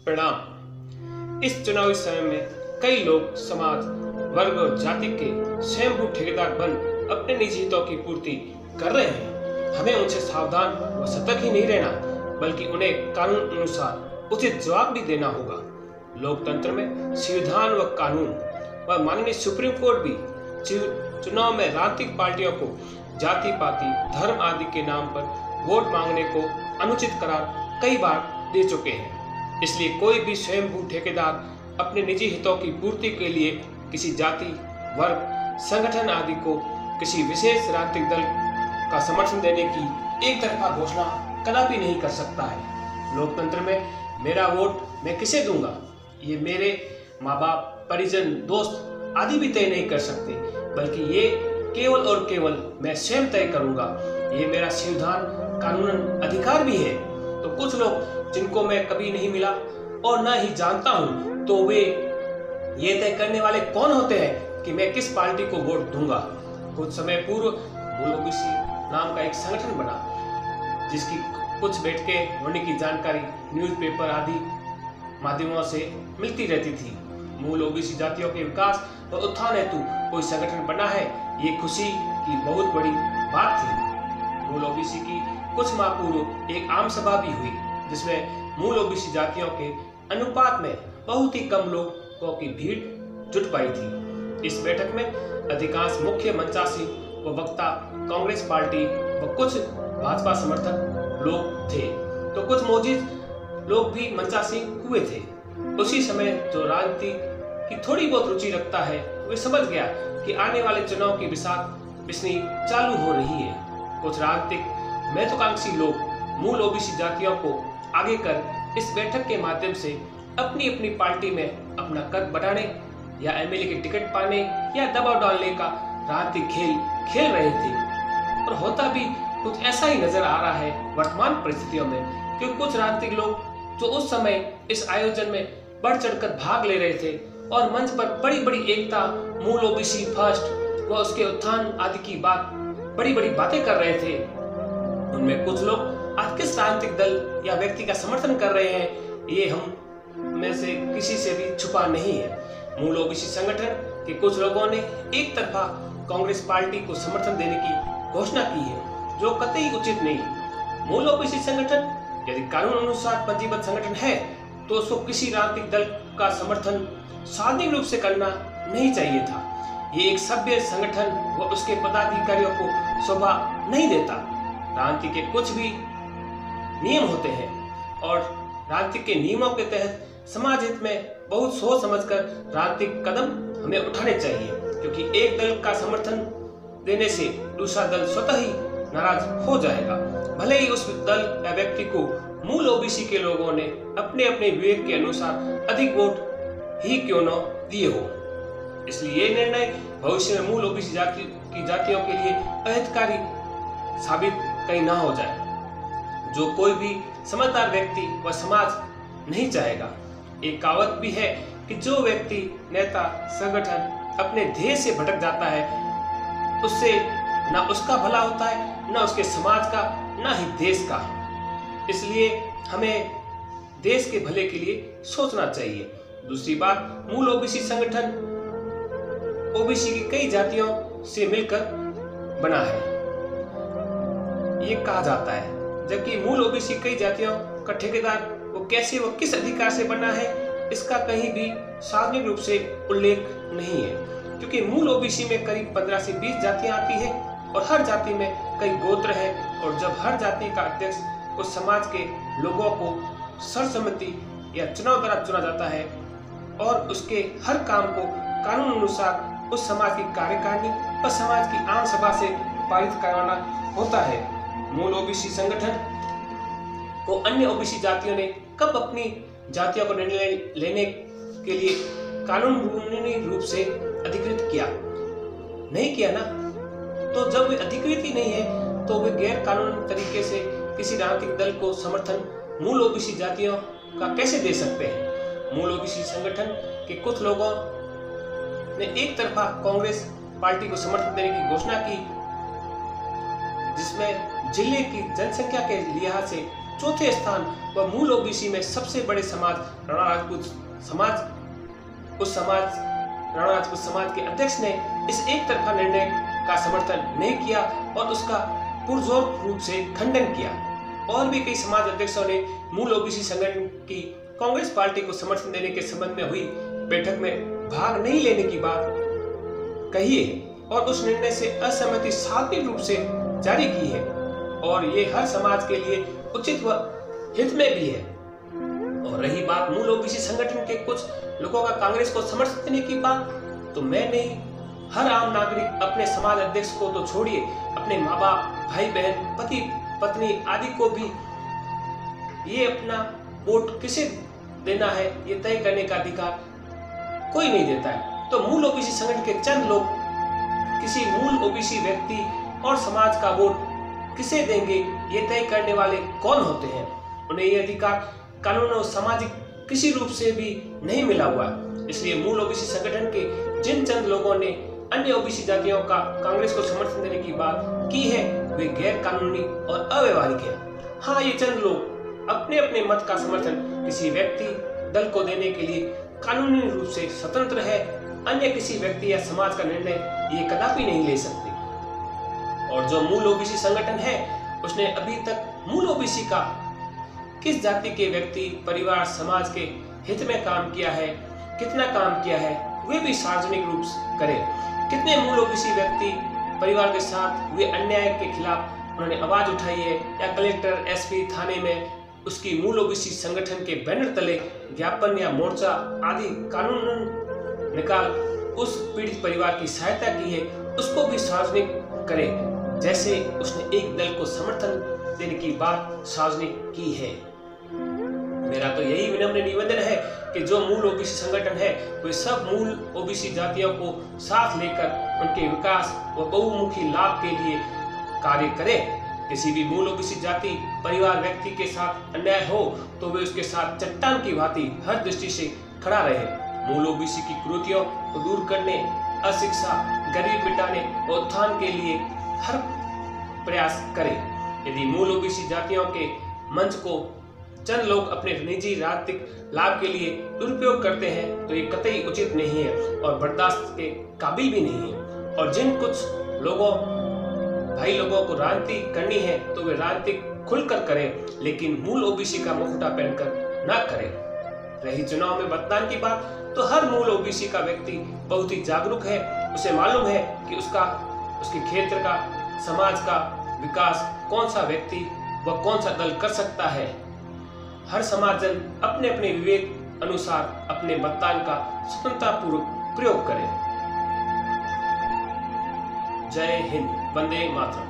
परिणाम। इस चुनावी समय में कई लोग समाज, वर्ग और जाति के स्वयंभू ठेकेदार बन अपने निजी हितों की पूर्ति कर रहे हैं। हमें उनसे सावधान व सतर्क ही नहीं रहना, बल्कि उन्हें कानून अनुसार उचित जवाब भी देना होगा। लोकतंत्र में संविधान व कानून व माननीय सुप्रीम कोर्ट भी चुनाव में राजनीतिक पार्टियों को जाति पाति धर्म आदि के नाम पर वोट मांगने को अनुचित करार कई बार दे चुके हैं। इसलिए कोई भी स्वयंभू ठेकेदार अपने निजी हितों की पूर्ति के लिए किसी जाति, वर्ग, संगठन आदि को किसी विशेष राजनीतिक दल का समर्थन देने की एक तरफा घोषणा कदापि नहीं कर सकता है। लोकतंत्र में मेरा वोट मैं किसे दूंगा, ये मेरे माँ बाप, परिजन, दोस्त आदि भी तय नहीं कर सकते, बल्कि ये केवल और केवल मैं स्वयं तय करूंगा। ये मेरा संविधान कानूनन अधिकार भी है। तो कुछ लोग जिनको मैं कभी नहीं मिला और ना ही जानता हूं, तो वे ये तय करने वाले कौन होते हैं कि मैं किस पार्टी को वोट दूंगा। कुछ समय पूर्व मूल ओबीसी नाम का एक संगठन बना, जिसकी कुछ बैठकें होने की जानकारी न्यूज़पेपर आदि माध्यमों से मिलती रहती थी। मूल ओबीसी जातियों के विकास व उत्थान हेतु कोई संगठन बना है, ये खुशी की बहुत बड़ी बात थी। मूल ओबीसी की कुछ माह पूर्व एक आम सभा भी हुई, जिसमें मूल ओबीसी जातियों के अनुपात में बहुत ही कम लोगों की भीड़ जुट पाई थी। इस बैठक में अधिकांश मुख्य मंचासी व वक्ता कांग्रेस पार्टी व कुछ भाजपा समर्थक लोग थे, तो कुछ मौजूद लोग भी मंचासी हुए थे। उसी समय जो राजनीति की थोड़ी बहुत रुचि रखता है, वे समझ गया कि आने वाले चुनाव की बिस्नी चालू हो रही है। कुछ राजनीतिक महत्वाकांक्षी लोग मूल ओबीसी जातियों को आगे कर इस बैठक के माध्यम से अपनी अपनी पार्टी में अपना कद बढ़ाने या एमएलए की टिकट पाने या दबाव डालने का राजनीतिक खेल खेल रहे थे। और होता भी कुछ ऐसा ही नजर आ रहा है वर्तमान परिस्थितियों में, क्योंकि कुछ राजनीतिक लोग जो उस समय इस आयोजन में बढ़ चढ़कर भाग ले रहे थे और मंच पर बड़ी बड़ी एकता, मूल ओबीसी फर्स्ट व उसके उत्थान आदि की बड़ी बड़ी बातें कर रहे थे, उनमें कुछ लोग आज किस राजनीतिक दल या व्यक्ति का समर्थन कर रहे हैं, ये हम में से किसी से भी छुपा नहीं है। मूल ओबीसी संगठन के कुछ लोगों ने एक तरफा कांग्रेस पार्टी को समर्थन देने की घोषणा की है, जो कतई उचित नहीं। मूल ओबीसी संगठन यदि कानून अनुसार पंजीबद्ध संगठन है, तो उसको किसी राजनीतिक दल का समर्थन सार्वजनिक रूप से करना नहीं चाहिए था। ये एक सभ्य संगठन व उसके पदाधिकारियों को शोभा नहीं देता। राजनीति के कुछ भी नियम होते हैं और राजनीति के नियमों के तहत समाज हित में बहुत सोच समझकर राजनीतिक कदम हमें उठाने चाहिए, क्योंकि एक दल का समर्थन देने से दूसरा दल स्वतः ही नाराज हो जाएगा, भले ही उस दल या व्यक्ति को मूल ओबीसी के लोगों ने अपने अपने विवेक के अनुसार अधिक वोट ही क्यों न दिए हो। इसलिए ये निर्णय भविष्य में मूल ओबीसी जातियों के लिए अहितकारी साबित कहीं ना हो जाए, जो कोई भी समझदार व्यक्ति व समाज नहीं चाहेगा। एक कहावत भी है कि जो व्यक्ति, नेता, संगठन अपने ध्येय से भटक जाता है, उससे ना उसका भला होता है, ना उसके समाज का, ना ही देश का। इसलिए हमें देश के भले के लिए सोचना चाहिए। दूसरी बात, मूल ओबीसी संगठन ओबीसी की कई जातियों से मिलकर बना है, ये कहा जाता है, जबकि मूल ओबीसी कई जातियों का ठेकेदार वो कैसे व किस अधिकार से बना है, इसका कहीं भी सार्वजनिक रूप से उल्लेख नहीं है। क्योंकि मूल ओबीसी में करीब 15 से 20 जातियां आती है और हर जाति में कई गोत्र है, और जब हर जाति का अध्यक्ष उस समाज के लोगों को सर्वसम्मति या चुनाव द्वारा चुना जाता है और उसके हर काम को कानून अनुसार उस समाज की कार्यकारिणी और समाज की आम सभा से पारित करवाना होता है। मूल ओबीसी संगठन को अन्य ओबीसी जातियों ने कब अपनी जातियों को निर्णय लेने के लिए कानूनी रूप से अधिकृत किया? नहीं किया ना। तो जब वे अधिकृत ही नहीं है, तो वे गैर कानूनी तरीके से किसी राजनीतिक दल को समर्थन मूल ओबीसी जातियों का कैसे दे सकते हैं? मूल ओबीसी संगठन के कुछ लोगों ने एक तरफा कांग्रेस पार्टी को समर्थन देने की घोषणा की, जिसमें जिले की जनसंख्या के लिहाज से चौथे स्थान व मूल ओबीसी में सबसे बड़े समाज राणा राजपूत समाज के अध्यक्ष ने इस एक तरफा निर्णय का समर्थन नहीं किया और उसका पुरजोर रूप से खंडन किया। और भी कई समाज अध्यक्षों ने मूल ओबीसी संगठन की कांग्रेस पार्टी को समर्थन देने के संबंध में हुई बैठक में भाग नहीं लेने की बात कही है और उस निर्णय से असहमति सार्वजनिक रूप से जारी की है और ये हर समाज के लिए उचित व हित में भी है। और रही बात मूल ओबीसी संगठन के कुछ लोगों का कांग्रेस को समर्थन देने की बात, तो मैं नहीं, हर आम नागरिक अपने समाज अध्यक्ष को तो छोड़िए, अपने माँ बाप, भाई बहन, पति पत्नी आदि को भी ये अपना वोट किसे देना है ये तय करने का अधिकार कोई नहीं देता है। तो मूल ओबीसी संगठन के चंद लोग किसी मूल ओबीसी व्यक्ति और समाज का वोट किसे देंगे ये तय करने वाले कौन होते हैं? उन्हें ये अधिकार कानून और सामाजिक किसी रूप से भी नहीं मिला हुआ। इसलिए मूल ओबीसी संगठन के जिन चंद लोगों ने अन्य ओबीसी जातियों का कांग्रेस को समर्थन देने की बात की है वे गैर कानूनी और अव्यवहारिक है। हाँ, ये चंद लोग अपने अपने मत का समर्थन किसी व्यक्ति दल को देने के लिए कानूनी रूप से स्वतंत्र है। अन्य किसी व्यक्ति या समाज का निर्णय ये कदापि नहीं ले सकते। और जो मूल ओबीसी संगठन है उसने अभी तक मूल ओबीसी का किस जाति के व्यक्ति, परिवार, समाज के हित में काम किया है, कितना काम किया है, वे भी सार्वजनिक रूप से करे। कितने मूल ओबीसी व्यक्ति परिवार के साथ हुए अन्याय के खिलाफ उन्होंने आवाज उठाई है या कलेक्टर, एसपी, थाने में उसकी मूल ओबीसी संगठन के बैनर तले ज्ञापन या मोर्चा आदि कानून निकाल उस पीड़ित परिवार की सहायता की है, उसको भी सार्वजनिक करे जैसे उसने एक दल को समर्थन देने की बात सार्वजनिक की है। मेरा तो यही विनम्र निवेदन है कि जो मूल ओबीसी संगठन है वे सब मूल ओबीसी जातियों को साथ लेकर उनके विकास व बहुमुखी लाभ के लिए कार्य करे। किसी भी मूल ओबीसी जाति, परिवार, व्यक्ति के साथ अन्याय हो तो वे उसके साथ चट्टान की भांति हर दृष्टि से खड़ा रहे। मूल ओबीसी की कुरीतियों को दूर करने, अशिक्षा, गरीब मिटाने और उत्थान के लिए हर प्रयास करे। यदि मूल ओबीसी जातियों के मंच को चंद लोग अपने निजी राजनीतिक लाभ के लिए दुरुपयोग करते हैं तो ये कतई उचित नहीं है और बर्दाश्त के काबिल भी नहीं है। और जिन कुछ भाई लोगों को राजनीति करनी है तो वे राजनीति खुलकर करें, लेकिन मूल ओबीसी का मुखौटा पहनकर ना करें। रही चुनाव में मतदान की बात, तो हर मूल ओबीसी का व्यक्ति बहुत ही जागरूक है। उसे मालूम है कि उसके क्षेत्र का, समाज का विकास कौन सा व्यक्ति व कौन सा दल कर सकता है। हर समाजजन अपने अपने विवेक अनुसार अपने मतदान का स्वतंत्रता पूर्वक प्रयोग करे। जय हिंद, वंदे मातरम।